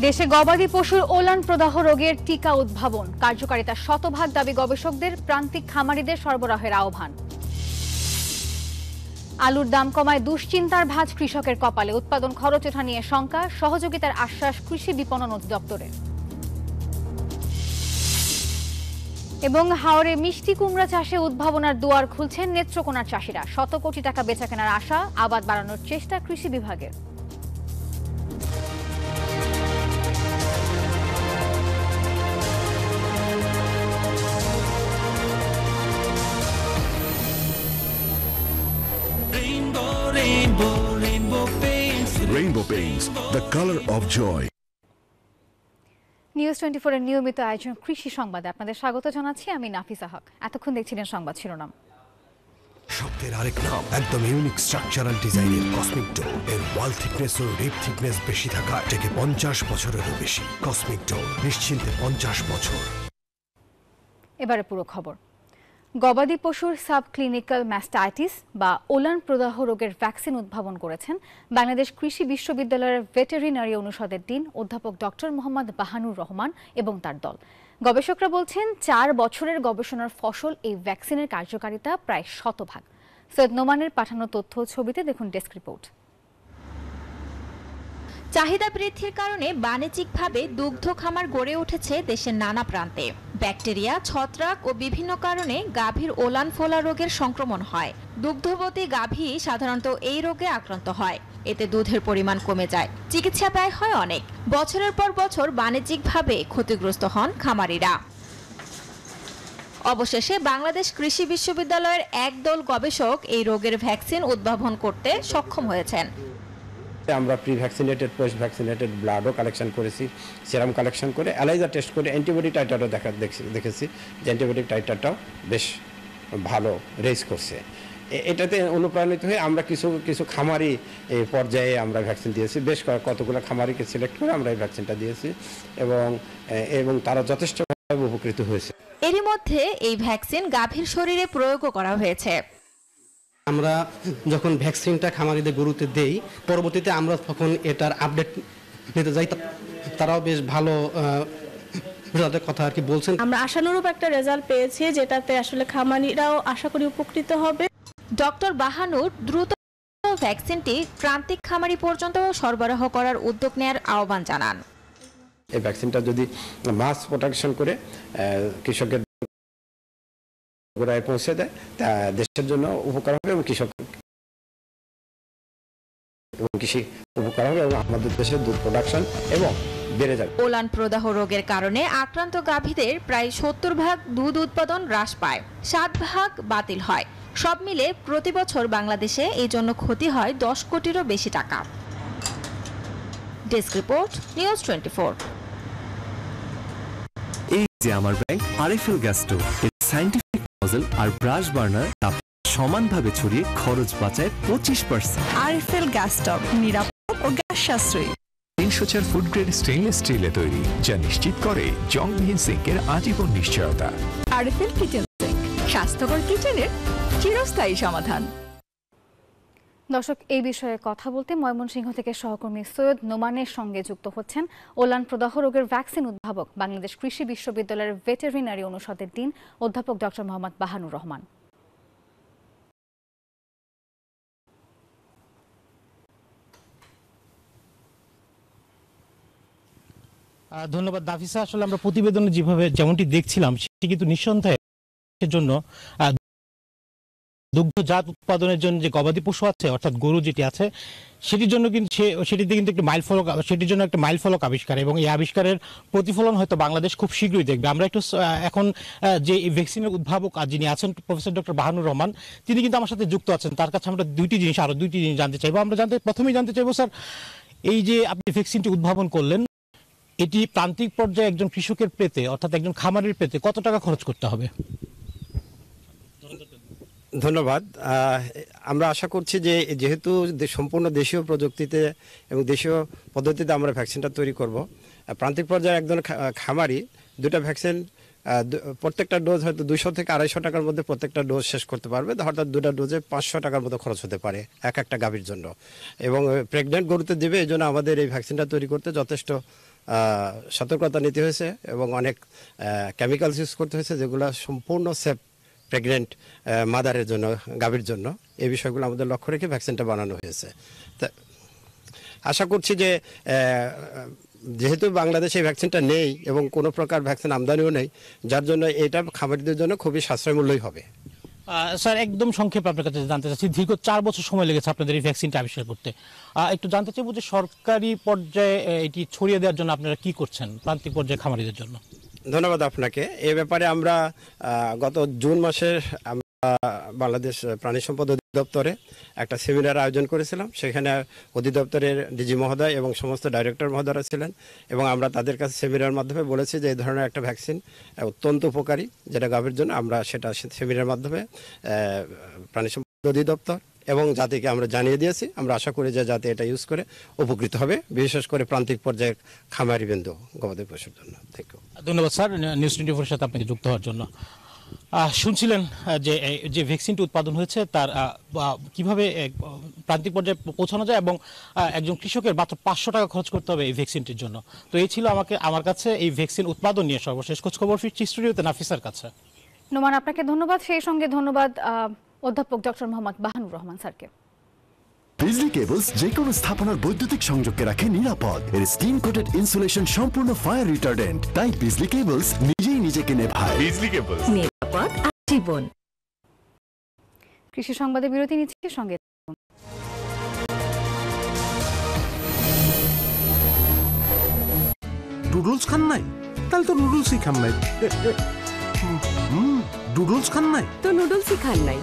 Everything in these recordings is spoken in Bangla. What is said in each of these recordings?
দেশে গবাদি পশুর ওলান প্রদাহ রোগের টিকা উদ্ভাবন, কার্যকারিতা শতভাগ দাবি গবেষকদের, প্রান্তিক খামারিদের সরবরাহের আহ্বান। আলুর দাম কমায় দুশ্চিন্তার ভাঁজ কৃষকের কপালে, উৎপাদন খরচ ওঠা নিয়ে শঙ্কা, সহযোগিতার আশ্বাস কৃষি বিপণন অধিদপ্তরের। এবং হাওরে মিষ্টি কুমড়া চাষে উদ্ভাবনার দুয়ার খুলছেন নেত্রকোনার চাষিরা, শত কোটি টাকা বেচাকেনার আশা, আবাদ বাড়ানোর চেষ্টা কৃষি বিভাগের। Rainbow Paints, the color of joy. News 24 এর নিয়মিত আয়োজন কৃষি সংবাদে আপনাদের স্বাগত জানাচ্ছি, আমি নাফিসা হক। এতক্ষণ দেখছিলেন সংবাদ শিরোনাম। শব্দের আরেক নাম, একদম ইউনিক স্ট্রাকচারাল ডিজাইনের কসমিক ডোর। এর ওয়াল থিকনেস ও রিপ থিকনেস বেশি থাকা থেকে 50 বছরেরও বেশি। কসমিক ডোর, নিশ্চিন্তে 50 বছর। এবারে পুরো খবর। গবাদি পশুর সাবক্লিনিক্যাল ম্যাস্টাইটিস বা ওলান প্রদাহ রোগের ভ্যাকসিন উদ্ভাবন করেছেন বাংলাদেশ কৃষি বিশ্ববিদ্যালয়ের ভেটেরিনারি অনুষদের ডিন অধ্যাপক ডক্টর মোহাম্মদ বাহানুর রহমান এবং তার দল। গবেষকরা বলছেন 4 বছরের গবেষণার ফসল এই ভ্যাকসিনের কার্যকারিতা প্রায় শতভাগ। সৈয়দ নোমানের পাঠানো তথ্য ছবিতে দেখুন ডেস্ক রিপোর্ট। চাহিদা বৃদ্ধির কারণে বাণিজ্যিকভাবে দুগ্ধ খামার গড়ে উঠেছে দেশের নানা প্রান্তে। ব্যাকটেরিয়া, ছত্রাক ও বিভিন্ন কারণে গাভীর ওলান ফোলা রোগের সংক্রমণ হয়। দুগ্ধবতী গাভী সাধারণত এই রোগে আক্রান্ত হয়, এতে দুধের পরিমাণ কমে যায়, চিকিৎসা ব্যয় হয় অনেক। বছরের পর বছর বাণিজ্যিকভাবে ক্ষতিগ্রস্ত হন খামারিরা। অবশেষে বাংলাদেশ কৃষি বিশ্ববিদ্যালয়ের একদল গবেষক এই রোগের ভ্যাকসিন উদ্ভাবন করতে সক্ষম হয়েছেন। আমরা প্রি ভ্যাকসিনেটেড, পোস্ট ভ্যাকসিনেটেড ব্লাডও কালেকশন করেছি, সেরাম কালেকশন করে অ্যালাইজা টেস্ট করে অ্যান্টিবডি টাইটারও দেখেছি যে অ্যান্টিবডি টাইটারটাও বেশ ভালো রেজ করছে। এটাতে অনুপ্রাণিত হয়ে আমরা কিছু খামারি পর্যায়ে আমরা ভ্যাকসিন দিয়েছি, বেশ কতগুলো খামারিকে সিলেক্ট করে আমরা এই ভ্যাকসিনটা দিয়েছি এবং তারা যথেষ্টভাবে উপকৃত হয়েছে। এরই মধ্যে এই ভ্যাকসিন গাভীর শরীরে প্রয়োগও করা হয়েছে। আমরা যখন ভ্যাকসিনটা খামারিদের গরুতে দেই, পরবর্তীতে আমরা তখন এটার আপডেট নিতে যাই, তারাও বেশ ভালো কথা আর কি বলছেন। আমরা আশানুরূপ একটা রেজাল্ট পেয়েছি, যেটাতে আসলে খামারিরাও আশা করি উপকৃত হবে। ডক্টর বাহানুর দ্রুত ভ্যাকসিনটি প্রান্তিক খামারি পর্যন্ত সরবরাহ করার উদ্যোগ নেওয়ার আহ্বান জানান। এই ভ্যাকসিনটা যদি মাস প্রোটেকশন করে কৃষকের গোড়ায় পৌঁছে দেয়, তা দেশের জন্য উপকার হবে এবং কৃষি উপকার হবে এবং আমাদের দেশের দুধ প্রোডাকশন এবং বেড়ে যাবে। ওলান প্রদাহ রোগের কারণে আক্রান্ত গাভীদের প্রায় 70% দুধ উৎপাদন হ্রাস পায়, 7% বাতিল হয়। সব মিলে প্রতি বছর বাংলাদেশে এই জন্য ক্ষতি হয় 10 কোটিরও বেশি টাকা। Desk report, news 24। এই যে আমার bank RFL gas stove, scientific nozzle আর ব্রাশ বার্নার তাপ সমানভাবে ছড়িয়ে খরচ বাঁচায় 25%। আরএফএল গ্যাস স্টোভ নিরাপদ ও গ্যাস সাশ্রয়ী। 304 ফুড গ্রেড স্টেইনলেস স্টিলে তৈরি, যা নিশ্চিত করে জংবিহীন সিঙ্কের আজীবন নিশ্চয়তা। আরএফএল কিচেন সিঙ্ক, স্বাস্থ্যকর কিচেনের চিরস্থায়ী সমাধান। দর্শক, এই বিষয়ে কথা বলতে ময়মনসিংহ থেকে সহকর্মী সৈয়দ নোমানের সঙ্গে যুক্ত হচ্ছেন ওলান প্রদাহ রোগের ভ্যাকসিন উদ্ভাবক বাংলাদেশ কৃষি বিশ্ববিদ্যালয়ের ভেটেরিনারি অনুষদের ডিন অধ্যাপক ডক্টর মোহাম্মদ বাহানুর রহমান। ধন্যবাদ নাফিসা। আসলে আমরা প্রতিবেদনে যেমনটি দেখছিলাম, সেটি কিন্তু নিঃসন্দেহে জন্য দুগ্ধজাত উৎপাদনের জন্য যে গবাদি পশু আছে, অর্থাৎ গরু যেটি আছে, সেটির জন্য কিন্তু সেটিতে কিন্তু সেটির জন্য একটা মাইলফলক আবিষ্কার, এবং এই আবিষ্কারের প্রতিফলন হয়তো বাংলাদেশ খুব শীঘ্রই দেখবে। আমরা একটু এখন যে ভ্যাকসিনের উদ্ভাবক যিনি আছেন প্রফেসর ডক্টর বাহানুর রহমান, তিনি কিন্তু আমার সাথে যুক্ত আছেন। তার কাছে আমরা আরো দুইটি জিনিস জানতে চাইবো। আমরা প্রথমেই জানতে চাইবো, স্যার, এই যে আপনি ভ্যাকসিনটি উদ্ভাবন করলেন, এটি প্রান্তিক পর্যায়ে একজন কৃষকের পেতে, অর্থাৎ একজন খামারের পেতে কত টাকা খরচ করতে হবে? ধন্যবাদ। আমরা আশা করছি যে যেহেতু সম্পূর্ণ দেশীয় প্রযুক্তিতে এবং দেশীয় পদ্ধতিতে আমরা ভ্যাকসিনটা তৈরি করব, প্রান্তিক পর্যায়ে একজন খামারি দুটো ভ্যাকসিন প্রত্যেকটা ডোজ হয়তো 200 থেকে 250 টাকার মধ্যে প্রত্যেকটা ডোজ শেষ করতে পারবে। অর্থাৎ দুটো ডোজে 500 টাকার মতো খরচ হতে পারে একটা গাভীর জন্য, এবং প্রেগনেন্ট গরুতে দেবে। এই জন্য আমাদের এই ভ্যাকসিনটা তৈরি করতে যথেষ্ট সতর্কতা নিতে হয়েছে এবং অনেক কেমিক্যালস ইউজ করতে হয়েছে যেগুলো সম্পূর্ণ সেফ প্রেগনেন্ট মাদারের জন্য, গাভীর জন্য। এই বিষয়গুলো আমাদের লক্ষ্য রেখে ভ্যাকসিনটা বানানো হয়েছে। তা আশা করছি যে যেহেতু বাংলাদেশে এই ভ্যাকসিনটা নেই এবং কোনো প্রকার ভ্যাকসিন আমদানিও নেই, যার জন্য এটা খামারিদের জন্য খুবই সাশ্রয় মূল্যই হবে। স্যার, একদম সংক্ষেপে আপনার কাছে জানতে চাচ্ছি, দীর্ঘ 4 বছর সময় লেগেছে আপনাদের এই ভ্যাকসিনটা আবিষ্কার করতে। একটু জানতে চাইবো যে সরকারি পর্যায়ে এটি ছড়িয়ে দেওয়ার জন্য আপনারা কি করছেন প্রান্তিক পর্যায়ে খামারিদের জন্য? ধন্যবাদ আপনাকে। এ ব্যাপারে আমরা গত জুন মাসে বাংলাদেশ প্রাণী সম্পদ অধিদপ্তরে একটা সেমিনার আয়োজন করেছিলাম। সেখানে অধিদপ্তরের ডিজি মহোদয় এবং সমস্ত ডাইরেক্টর মহোদয়রা ছিলেন এবং আমরা তাদের কাছে সেমিনার মাধ্যমে বলেছি যে এই ধরনের একটা ভ্যাকসিন অত্যন্ত উপকারী, যেটা গাভীর জন্য। আমরা সেটা সেমিনারের মাধ্যমে প্রাণী সম্পদ অধিদপ্তর এবং জাতিকে আমরা জানিয়ে দিয়েছি। আমরা আশা করি যে জাতি এটা ইউজ করে উপকৃত হবে, বিশেষ করে প্রান্তিক পর্যায়ে খামারিবৃন্দ গবাদি পশুর জন্য। Thank you. ধন্যবাদ স্যার, নিউজ 24 সাথে আপনাকে যুক্ত হওয়ার জন্য। শুনছিলেন যে ভ্যাকসিনটি উৎপাদন হয়েছে তার কিভাবে প্রান্তিক পর্যায়ে পৌঁছানো যায় এবং একজন কৃষকের মাত্র 500 টাকা খরচ করতে হবে এই ভ্যাকসিনটির জন্য। তো এই ছিল আমার কাছে এই ভ্যাকসিন উৎপাদন নিয়ে সর্বশেষ খোঁজখবর। ফিরছি স্টুডিওতে নাফিসার কাছে। নোমান, আপনাকে ধন্যবাদ। সেই সঙ্গে ধন্যবাদ অধ্যাপক ডক্টর মোহাম্মদ বাহানুর রহমান স্যারকে। বিজলি কেবলস যে কোনো স্থাপনার বৈদ্যুতিক সংযোগকে রাখে নিরাপদ। এর স্কিন কোটেড ইনসুলেশন সম্পূর্ণ ফায়ার রিটার্ডেন্ট, তাই বিজলি কেবলস নিজেই নিজেকে নেভায়। বিজলি কেবলস, নিরাপদ জীবন। কৃষি সংবাদে বিরতি নিচ্ছি, সঙ্গে নুডলস খান নাই? তাহলে তো নুডলসই খান নাই। নুডলস খান নাই তো নুডলসই খান নাই।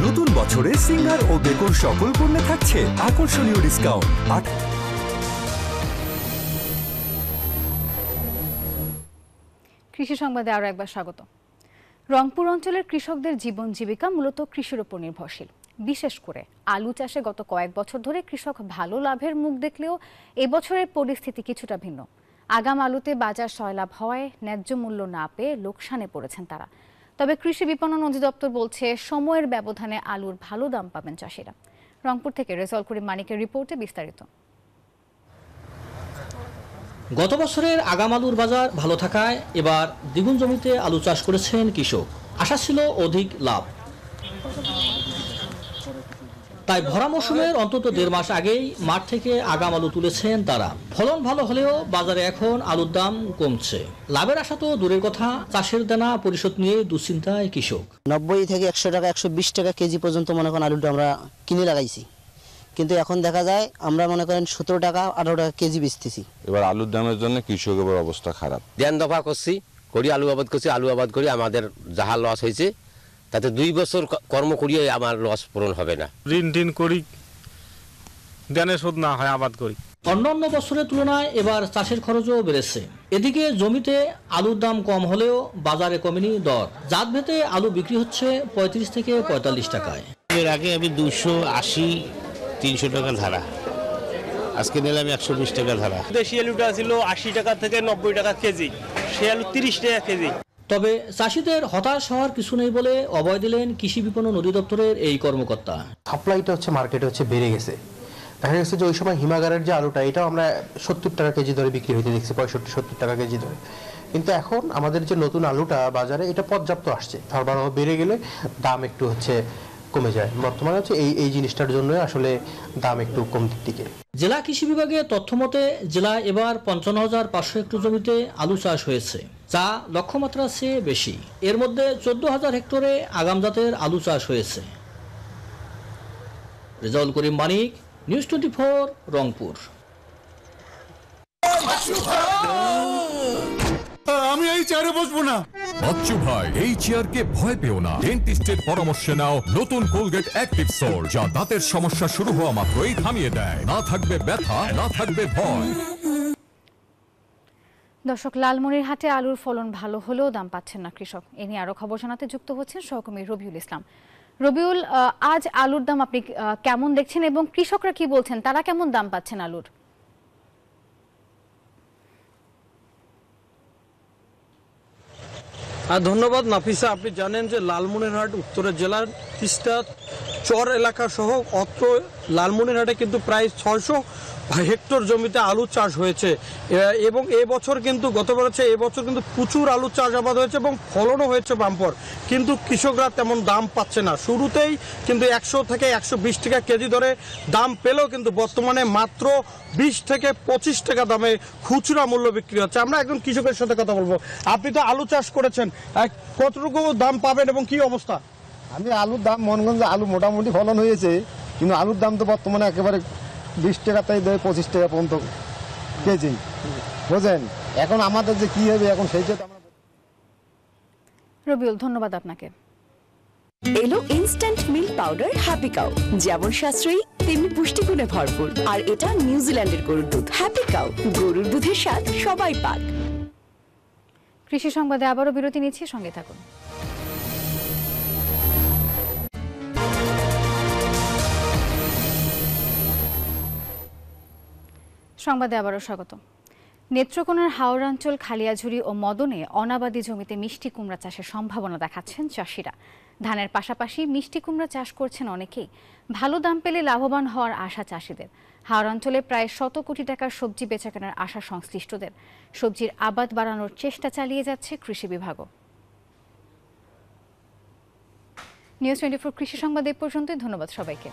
নতুন বছরে সিঙ্গার ও বেকন সকল পণ্যে থাকছে আকর্ষণীয় ডিসকাউন্ট। কৃষি সংবাদে আরও একবার স্বাগত। রংপুর অঞ্চলের কৃষকদের জীবন জীবিকা মূলত কৃষির উপর নির্ভরশীল। বিশেষ করে আলু চাষে গত কয়েক বছর ধরে কৃষক ভালো লাভের মুখ দেখলেও এবছরের পরিস্থিতি কিছুটা ভিন্ন। আগাম আলুতে বাজার সয়লাভ হওয়ায় ন্যায্য মূল্য না পেয়ে লোকসানে পড়েছেন তারা। তবে কৃষি বিপণন অধিদপ্তর বলছে সময়ের ব্যবধানে আলুর ভালো দাম পাবেন চাষিরা। রংপুর থেকে রেজাউল করিম মানিকের রিপোর্টে বিস্তারিত। গত বছরের আগাম আলুর বাজার ভালো থাকায় এবার দ্বিগুণ জমিতে আলু চাষ করেছেন কৃষক। আশা ছিল অধিক লাভ, তাই ভরা মৌসুমের অন্তত 1.5 মাস আগেই মাঠ থেকে আগাম আলু তুলেছেন তারা। ফলন ভালো হলেও বাজারে এখন আলুর দাম কমছে। লাভের আশা তো দূরের কথা, চাষের দেনা পরিশোধ নিয়ে দুশ্চিন্তায় কৃষক। 90 থেকে 100 টাকা 120 টাকা কেজি পর্যন্ত মনে করেন আলুটা আমরা কিনে লাগাইছি, কিন্তু এখন দেখা যায় আমরা মনে করেন 17 টাকা 18 টাকা কেজি বেচতেছি। এবার আলুর দামের জন্য কৃষকের অবস্থা খারাপ। দেন দফা করছি, আলু আবাদ করি আমাদের যাহা লস হয়েছে তাতে 2 বছর কর্ম করিয়ে আমার লস পূরণ হবে না। ঋণ করি, দেনে শোধ না হয় আবাদ করি। অন্যান্য বছরের তুলনায় এবার চাষের খরচও বেড়েছে। এদিকে জমিতে আলুর দাম কম হলেও বাজারে কমেনি দর। জাত ভেদে আলু বিক্রি হচ্ছে 35 থেকে 45 টাকায়। এর আগে আমি 280-300 টাকা ধারা, আজকে নিলাম 120 টাকা ধারা। দেশি আলুটা ছিল 80 টাকা থেকে 90 টাকা কেজি, সে আলু 30 টাকা কেজি। তবে চাষিদের হতাশ হওয়ার কিছু নেই বলে অভয় দিলেন কৃষি বিপণন অধিদপ্তরের এই কর্মকর্তা। সাপ্লাইটা মার্কেটে বেড়ে গেছে। দেখা গেছে যে ওই সময় হিমাগারের যে আলুটা এটাও আমরা 70 টাকা কেজি ধরে বিক্রি হইতে দেখছি, 65-70 টাকা কেজি ধরে। কিন্তু এখন আমাদের যে নতুন আলুটা বাজারে এটা পর্যাপ্ত আসছে, সরবরাহ বেড়ে গেলে দাম একটু কমে যায়। বর্তমানে এই জিনিসটার জন্য আসলে দাম একটু কমতির দিকে। জেলা কৃষি বিভাগের তথ্য মতে জেলায় এবার 55,500 হেক্টর জমিতে আলু চাষ হয়েছে, যা লক্ষ্যমাত্রার চেয়ে বেশি। এর মধ্যে 14,000 হেক্টরে আগাম জাতের আলু চাষ হয়েছে। রেজাউল করিম মানিক, নিউজ 24, রংপুর। আমি এই চেয়ারে বসবো না। বাচ্চু ভাই, এই চেয়ারকে ভয় পেও না। ডেন্টিস্টের পরামর্শে নাও নতুন কোলগেট অ্যাক্টিভ সোল, যা দাঁতের সমস্যা শুরু হওয়া মাত্রই থামিয়ে দেয়। না থাকবে ব্যথা, না থাকবে ভয়। দর্শক, লালমনিরহাটে আলুর ফলন ভালো হলেও দাম পাচ্ছেন না কৃষক। এ নিয়ে আরো খবর জানাতে যুক্ত হচ্ছেন সহকর্মী রবিউল ইসলাম। রবিউল, আজ আলুর দাম আপনি কেমন দেখছেন এবং কৃষকরা কি বলছেন, তারা কেমন দাম পাচ্ছেন আলুর? ধন্যবাদ নাফিসা। আপনি জানেন যে লালমনিরহাট উত্তরের জেলার তিস্তা চর এলাকা সহ অত্র লালমনিরহাটে কিন্তু প্রায় 600 হেক্টর জমিতে আলু চাষ হয়েছে এবং এবছর কিন্তু গতবার হচ্ছে এবছর কিন্তু প্রচুর আলু চাষাবাদ হয়েছে এবং ফলনও হয়েছে বাম্পর, কিন্তু কৃষকরা তেমন দাম পাচ্ছে না। শুরুতেই কিন্তু 100 থেকে 120 টাকা কেজি ধরে দাম পেলেও কিন্তু বর্তমানে মাত্র 20 থেকে 25 টাকা দামে খুচরা মূল্য বিক্রি হচ্ছে। আমরা একজন কৃষকের সাথে কথা বলবো। আপনি তো আলু চাষ করেছেন, কতটুকু দাম পাবেন এবং কি অবস্থা? আমি আলুর দাম মনগঞ্জে আলু মোটামুটি ফলন হয়েছে, কিন্তু আলুর দাম তো বর্তমানে একেবারে 20 টাকা তাই দেয় 25 টাকা পর্যন্ত কেজি, বুঝলেন? এখন আমাদের যে কি হবে এখন সেইটা তো আমরা। রবিউল, ধন্যবাদ আপনাকে। এলো instant milk powder happy cow, যেমন সাশ্রয়ী তেমনি পুষ্টিগুণে ভরপুর। আর এটা নিউজিল্যান্ডের গরুর দুধ। হ্যাপি কাউ, গরুর দুধের স্বাদ সবাই পাক। কৃষি সংবাদে আবারও বিরতি নিচ্ছি, সঙ্গে থাকুন। সংবাদে আবারও স্বাগত। নেত্রকোনার হাওড়াঞ্চল, খালিয়াঝুরি ও মদনে অনাবাদি জমিতে মিষ্টি কুমড়া চাষের সম্ভাবনা দেখাচ্ছেন চাষিরা। ধানের পাশাপাশি মিষ্টি কুমড়া চাষ করছেন অনেকেই। ভালো দাম পেলে লাভবান হওয়ার আশা চাষিদের। হাওড়াঞ্চলে প্রায় 100 কোটি টাকার সবজি বেচাকেনার আশা সংশ্লিষ্টদের। সবজির আবাদ বাড়ানোর চেষ্টা চালিয়ে যাচ্ছে কৃষি বিভাগও। নিউজ 24 কৃষি সংবাদ এ পর্যন্তই। ধন্যবাদ সবাইকে।